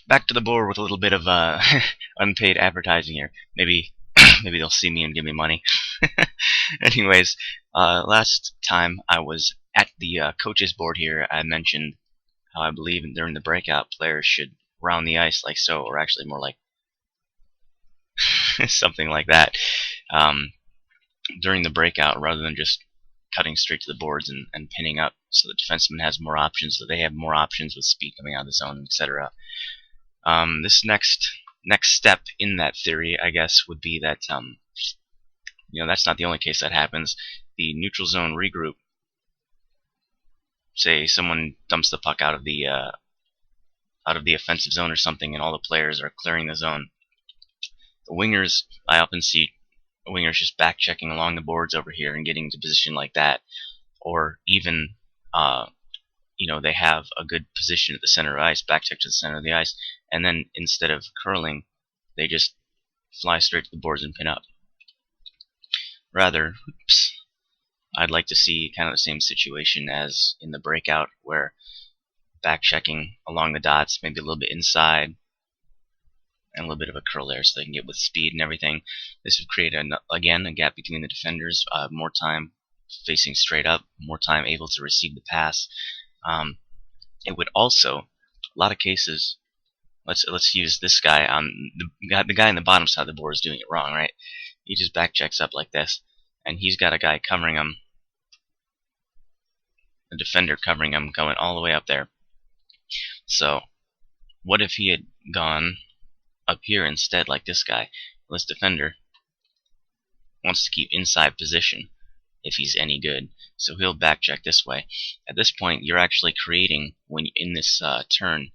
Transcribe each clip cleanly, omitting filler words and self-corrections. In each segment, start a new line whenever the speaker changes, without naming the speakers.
back to the board with a little bit of unpaid advertising here. Maybe maybe they'll see me and give me money. Anyways, last time I was at the coaches board here, I mentioned how I believe during the breakout players should round the ice like so, or actually more like something like that. During the breakout, rather than just cutting straight to the boards and pinning up, so the defenseman has more options, so they have more options with speed coming out of the zone, etc. This next step in that theory, I guess, would be that that's not the only case that happens. The neutral zone regroup. Say someone dumps the puck out of the offensive zone or something, and all the players are clearing the zone. The wingers, I often see wingers just back checking along the boards over here and getting into position like that, or even they have a good position at the center of the ice, back check to the center of the ice, and then instead of curling, they just fly straight to the boards and pin up. Rather, I'd like to see kind of the same situation as in the breakout, where back checking along the dots, maybe a little bit inside, and a little bit of a curl there so they can get with speed and everything. This would create, again, a gap between the defenders, more time facing straight up, more time able to receive the pass. It would also, a lot of cases, let's use this guy. The guy in the bottom side of the board is doing it wrong, right? He just back checks up like this, and he's got a guy covering him, a defender covering him, going all the way up there. So, what if he had gone up here instead, like this guy? Well, this defender wants to keep inside position if he's any good, so he'll back check this way. At this point, you're actually creating, when in this turn,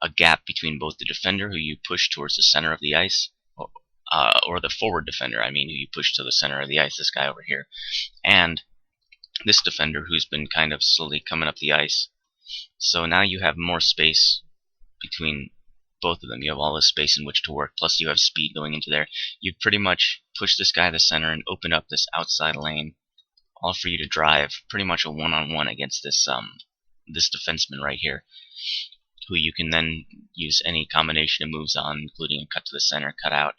a gap between both the defender, who you push towards the center of the ice, or the forward defender, who you push to the center of the ice, this guy over here, and this defender who's been kind of slowly coming up the ice. So now you have more space between both of them. You have all this space in which to work, plus you have speed going into there. You've pretty much pushed this guy to the center and opened up this outside lane, all for you to drive pretty much a one-on-one against this defenseman right here, who you can then use any combination of moves on, including a cut to the center, cut out.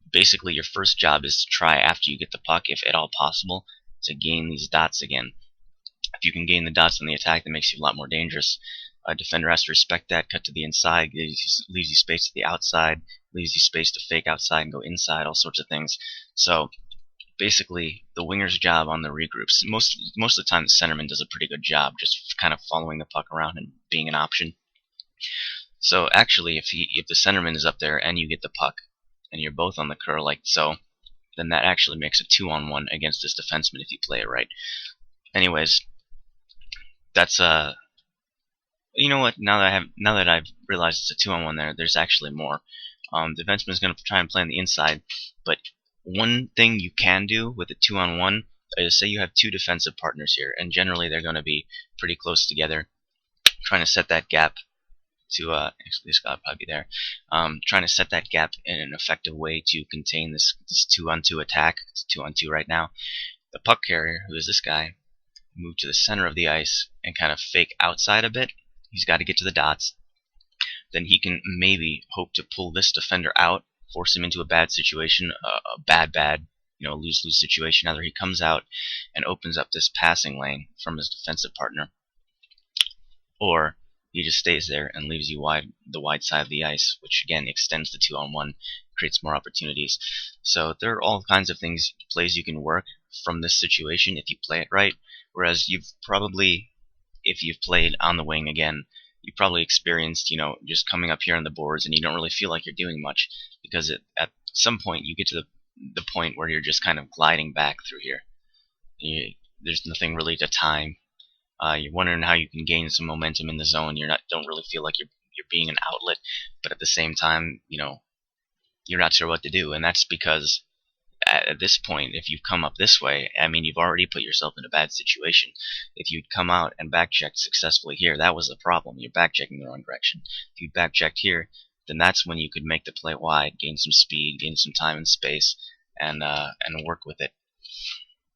Basically, your first job is to try, after you get the puck, if at all possible, to gain these dots again. If you can gain the dots on the attack, that makes you a lot more dangerous. A defender has to respect that, cut to the inside, leaves you space to the outside, leaves you space to fake outside and go inside, all sorts of things. So basically, the winger's job on the regroups, most of the time the centerman does a pretty good job just kind of following the puck around and being an option. So actually, if the centerman is up there and you get the puck, and you're both on the curl like so, then that actually makes a 2-on-1 against this defenseman if you play it right. Anyways, that's you know what? Now that I've realized it's a 2-on-1 there, there's actually more. The defenseman is going to try and play on the inside, but one thing you can do with a 2-on-1 is, say you have two defensive partners here, and generally they're going to be pretty close together, trying to set that gap to actually this guy will probably be there, trying to set that gap in an effective way to contain this 2-on-2 attack. It's 2-on-2 right now. The puck carrier, who is this guy, move to the center of the ice and kind of fake outside a bit. He's got to get to the dots. Then he can maybe hope to pull this defender out, force him into a bad situation, a bad, lose-lose situation. Either he comes out and opens up this passing lane from his defensive partner, or he just stays there and leaves you the wide side of the ice, which again extends the 2-on-1, creates more opportunities. So there are all kinds of plays you can work from this situation if you play it right. Whereas if you've played on the wing again, you probably experienced, just coming up here on the boards, and you don't really feel like you're doing much, because at some point you get to the point where you're just kind of gliding back through here. There's nothing really to time. You're wondering how you can gain some momentum in the zone. Don't really feel like you're being an outlet, but at the same time, you're not sure what to do, and that's because at this point, if you've come up this way, you've already put yourself in a bad situation. If you'd come out and back-checked successfully here, that was the problem. You're back-checking the wrong direction. If you back-checked here, then that's when you could make the play wide, gain some speed, gain some time and space, and work with it.